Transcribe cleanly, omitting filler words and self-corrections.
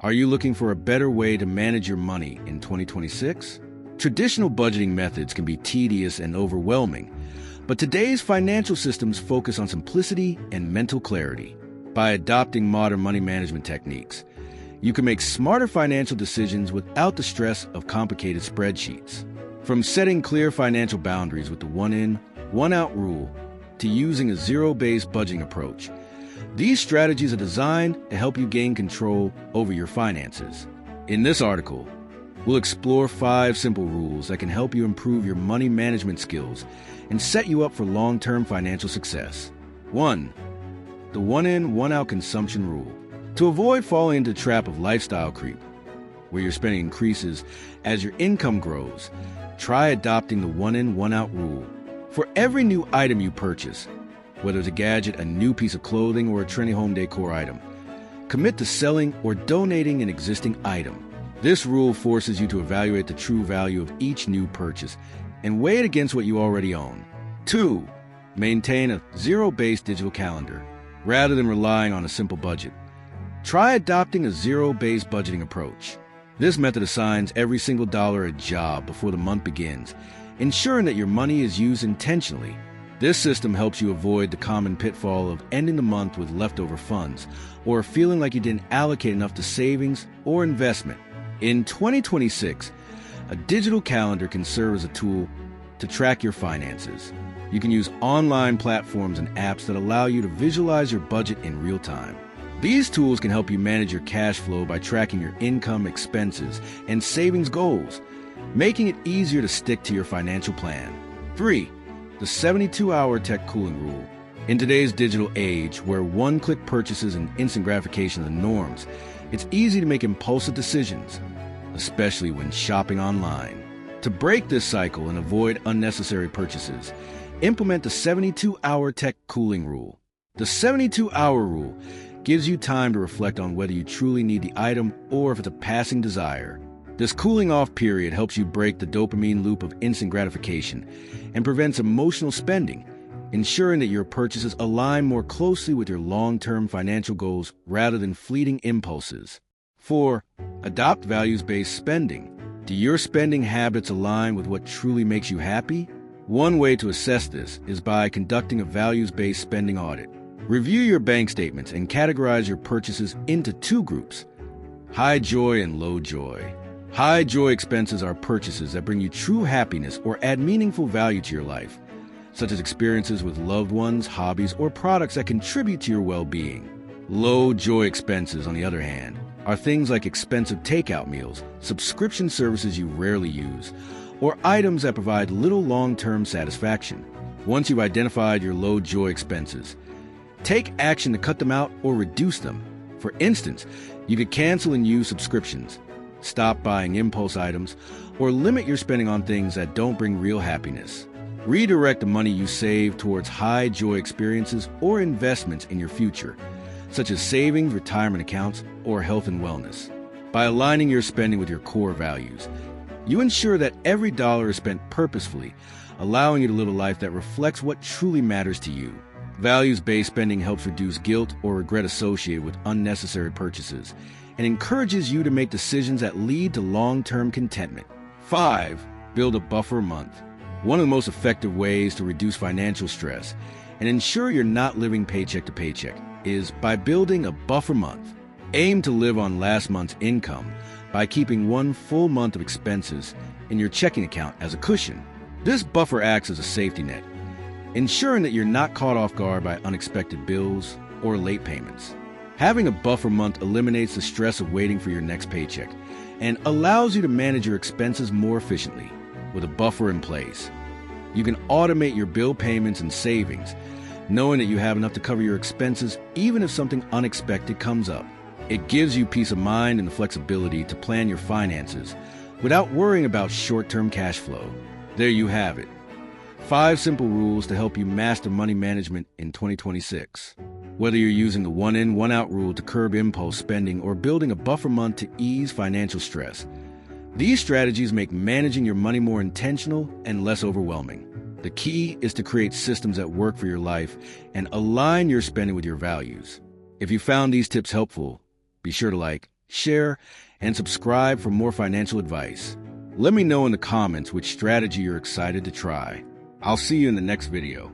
Are you looking for a better way to manage your money in 2026? Traditional budgeting methods can be tedious and overwhelming, but today's financial systems focus on simplicity and mental clarity. By adopting modern money management techniques, you can make smarter financial decisions without the stress of complicated spreadsheets. From setting clear financial boundaries with the one-in, one-out rule to using a zero-based budgeting approach, these strategies are designed to help you gain control over your finances. In this article, we'll explore 5 simple rules that can help you improve your money management skills and set you up for long-term financial success. 1. The one-in, one-out consumption rule. To avoid falling into the trap of lifestyle creep, where your spending increases as your income grows, try adopting the one-in, one-out rule. For every new item you purchase, whether it's a gadget, a new piece of clothing, or a trendy home decor item, commit to selling or donating an existing item. This rule forces you to evaluate the true value of each new purchase and weigh it against what you already own. 2. Maintain a zero-based digital calendar. Rather than relying on a simple budget, try adopting a zero-based budgeting approach. This method assigns every single dollar a job before the month begins, ensuring that your money is used intentionally. This system helps you avoid the common pitfall of ending the month with leftover funds or feeling like you didn't allocate enough to savings or investment. In 2026, a digital calendar can serve as a tool to track your finances. You can use online platforms and apps that allow you to visualize your budget in real time. These tools can help you manage your cash flow by tracking your income, expenses, and savings goals, making it easier to stick to your financial plan. 3. The 72-hour tech cooling rule. In today's digital age, where one-click purchases and instant gratification are the norms, it's easy to make impulsive decisions, especially when shopping online. To break this cycle and avoid unnecessary purchases, implement the 72-hour tech cooling rule. The 72-hour rule gives you time to reflect on whether you truly need the item or if it's a passing desire. This cooling off period helps you break the dopamine loop of instant gratification and prevents emotional spending, ensuring that your purchases align more closely with your long-term financial goals rather than fleeting impulses. 4. Adopt values-based spending. Do your spending habits align with what truly makes you happy? One way to assess this is by conducting a values-based spending audit. Review your bank statements and categorize your purchases into 2 groups: high joy and low joy. High joy expenses are purchases that bring you true happiness or add meaningful value to your life, such as experiences with loved ones, hobbies, or products that contribute to your well-being. Low joy expenses, on the other hand, are things like expensive takeout meals, subscription services you rarely use, or items that provide little long-term satisfaction. Once you've identified your low joy expenses, take action to cut them out or reduce them. For instance, you could cancel and use subscriptions, stop buying impulse items, or limit your spending on things that don't bring real happiness. Redirect the money you save towards high joy experiences or investments in your future, such as savings, retirement accounts, or health and wellness. By aligning your spending with your core values, you ensure that every dollar is spent purposefully, allowing you to live a life that reflects what truly matters to you. Values-based spending helps reduce guilt or regret associated with unnecessary purchases and encourages you to make decisions that lead to long-term contentment. 5. Build a buffer month. One of the most effective ways to reduce financial stress and ensure you're not living paycheck to paycheck is by building a buffer month. Aim to live on last month's income by keeping 1 full month of expenses in your checking account as a cushion. This buffer acts as a safety net, ensuring that you're not caught off guard by unexpected bills or late payments. Having a buffer month eliminates the stress of waiting for your next paycheck and allows you to manage your expenses more efficiently. With a buffer in place, you can automate your bill payments and savings, knowing that you have enough to cover your expenses even if something unexpected comes up. It gives you peace of mind and the flexibility to plan your finances without worrying about short-term cash flow. There you have it. 5 simple rules to help you master money management in 2026. Whether you're using the one-in, one-out rule to curb impulse spending or building a buffer month to ease financial stress, these strategies make managing your money more intentional and less overwhelming. The key is to create systems that work for your life and align your spending with your values. If you found these tips helpful, be sure to like, share, and subscribe for more financial advice. Let me know in the comments which strategy you're excited to try. I'll see you in the next video.